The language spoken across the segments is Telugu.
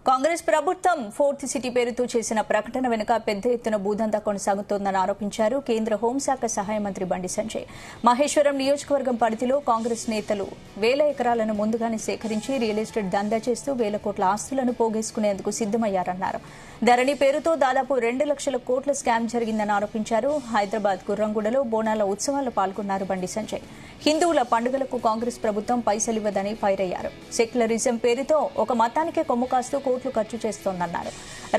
కాంగ్రెస్ ప్రభుత్వం ఫోర్త్ సిటీ పేరుతో చేసిన ప్రకటన వెనుక పెద్ద ఎత్తున భూదందా కొనసాగుతోందని ఆరోపించారు కేంద్ర హోంశాఖ సహాయ మంత్రి బండి సంజయ్. మహేశ్వరం నియోజకవర్గం పరిధిలో కాంగ్రెస్ నేతలు వేల ఎకరాలను ముందుగానే సేకరించి రియల్ ఎస్టేట్ దందా చేస్తూ వేల కోట్ల ఆస్తులను పోగేసుకునేందుకు సిద్దమయ్యారన్నారు. ధరణి పేరుతో దాదాపు 2 లక్షల కోట్ల స్కామ్ జరిగిందని ఆరోపించారు. హైదరాబాద్ గుర్రంగూడలో బోనాల ఉత్సవాల్లో పాల్గొన్నారు బండి సంజయ్. హిందువుల పండుగలకు కాంగ్రెస్ ప్రభుత్వం పైసలివ్వదని ఫైర్ అయ్యారు. సెక్యులరిజం పేరుతో ఒక మతానికే కొమ్ము కాస్తూ కోట్లు ఖర్చు చేస్తోందన్నారు.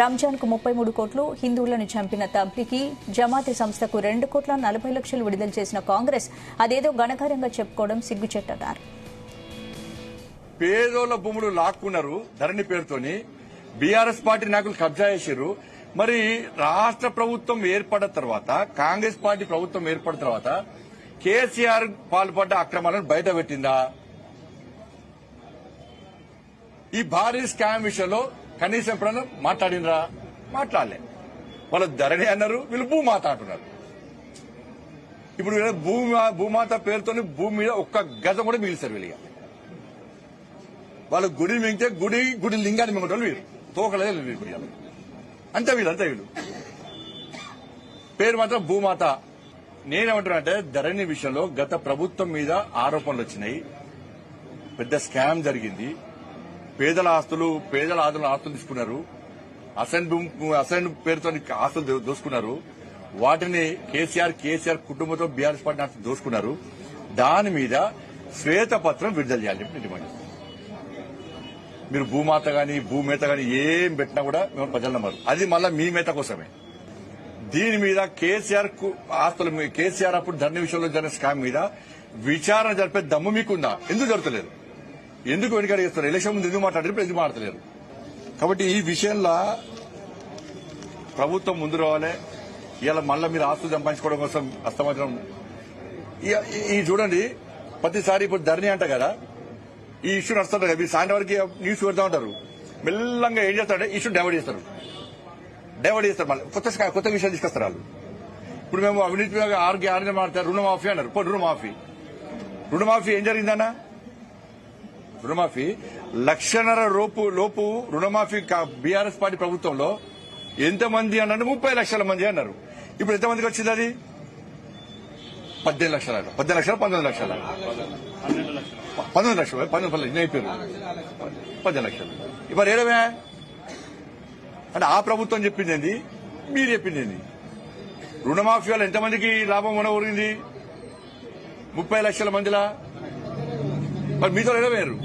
రంజాన్ కు 33 కోట్లు, హిందువులను చంపిన తబ్లిగీ జమాతే సంస్థకు 2 కోట్ల 40 లక్షలు విడుదల చేసిన కాంగ్రెస్ అదేదో ఘనకార్యంగా చెప్పుకోవడం సిగ్గుచెట్టన్నారు. పేదోళ్ల భూములు లాక్కున్నారు ధరణి పేరుతోని. బీఆర్ఎస్ పార్టీ నాయకులు కబ్జా చేశారు. మరి రాష్ట్ర ప్రభుత్వం ఏర్పడిన తర్వాత, కాంగ్రెస్ పార్టీ ప్రభుత్వం ఏర్పడిన తర్వాత కేసీఆర్ పాల్పడ్డ అక్రమాలను బయట పెట్టిందా? ఈ భారీ స్కామ్ విషయంలో కనీసం ఎప్పుడైనా మాట్లాడినరా? మాట్లాడలే. వాళ్ళు ధరణి అన్నారు, వీళ్ళు భూమాత అంటున్నారు. ఇప్పుడు భూమాత పేరుతో భూమి మీద ఒక్క గజం కూడా మిగిలిస్తారు వీళ్ళ. వాళ్ళు గుడి మింగితే గుడి లింగాన్ని మింగటోళ్ళు వీరు. తోకలేదు వీళ్ళు. అంతే వీళ్ళు పేరు మాత్రం భూమాత. నేనేమంటున్నానంటే ధరణి విషయంలో గత ప్రభుత్వం మీద ఆరోపణలు వచ్చినాయి. పెద్ద స్కామ్ జరిగింది. పేదల ఆస్తులు తీసుకున్నారు. అసైన్ పేరుతో ఆస్తులు దోసుకున్నారు. వాటిని కేసీఆర్ కుటుంబంతో బీఆర్ఎస్ పార్టీ ఆస్తులు దోసుకున్నారు. దాని మీద శ్వేతపత్రం విడుదల చేయాలి డిమాండ్. మీరు భూమాత గాని భూమేత గాని ఏం పెట్టినా కూడా మేము ప్రజలు నమ్మరు. అది మళ్ళా మీ మేత కోసమే. దీని మీద కేసీఆర్ అప్పుడు ధరణి విషయంలో జరిగిన స్కామ్ మీద విచారణ జరిపే దమ్ము మీకుందా? ఎందుకు జరుగుతలేదు? ఎందుకు వెనుకడి చేస్తారు? ఎలక్షన్ ముందు ఎందుకు మాట్లాడారు, ఎందుకు మాట్లాడలేరు? కాబట్టి ఈ విషయంలో ప్రభుత్వం ముందు రావాలి. ఇలా మళ్ళా మీరు ఆస్తులు సంపాదించుకోవడం కోసం అస్తమాత్రం ఈ చూడండి. ప్రతిసారి ఇప్పుడు ధరణి అంట కదా, ఈ ఇష్యూ నడుస్తుంటారు కదా, మీరు సాయంత్రం వరకు న్యూస్ పెడతా ఉంటారు. మెల్లంగా ఏం చేస్తారంటే ఇష్యూ డైవర్ట్ చేస్తారు. మళ్ళీ కొత్త విషయాలు తీసుకొస్తారు వాళ్ళు. ఇప్పుడు మేము అవినీతి ఆరుగా మాట్లాడతారు. రుణమాఫీ అన్నారు. రుణమాఫీ ఏం జరిగిందన్నా? రుణమాఫీ 1,50,000 లోపు రుణమాఫీ బీఆర్ఎస్ పార్టీ ప్రభుత్వంలో ఎంతమంది అన్నారు? 30 లక్షల మంది అన్నారు. ఇప్పుడు ఎంతమందికి వచ్చింది అది? 18 లక్షలు. 19 లక్షలు 12 లక్షలు 10 లక్షలు. ఇప్పుడు ఏడవే అంటే ఆ ప్రభుత్వం చెప్పింది, మీరు చెప్పింది. రుణమాఫీ వల్ల ఎంతమందికి లాభం ఉండగలిగింది? 30 లక్షల మందిలా. మరి మీతో ఏడవేరు.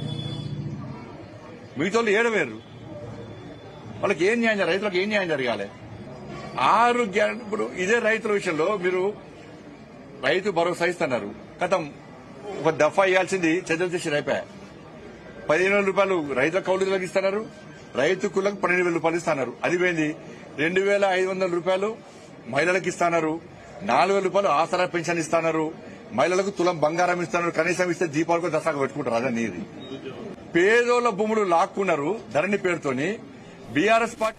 వాళ్ళకి ఏం న్యాయం, రైతులకు ఏం న్యాయం జరగాలి? ఇప్పుడు ఇదే రైతుల విషయంలో మీరు రైతు భరోసా ఇస్తున్నారు. గతం ఒక దఫా ఇవ్వాల్సింది చర్చలు చేసి అయిపోయా. 15,000 రూపాయలు రైతుల కౌలులకు ఇస్తున్నారు, రైతు కులకు 12,000 రూపాయలు ఇస్తున్నారు. అది పోయింది. 2,500 రూపాయలు మహిళలకు ఇస్తున్నారు, 4,000 రూపాయలు ఆసరా పెన్షన్ ఇస్తున్నారు, మహిళలకు తులం బంగారం ఇస్తున్నారు. కనీసం ఇస్తే దీపావళికి దసరాకు పెట్టుకుంటారు. అదే పేదోళ్ల భూములు లాక్కున్నారు ధరణి పేరుతోని. BRS party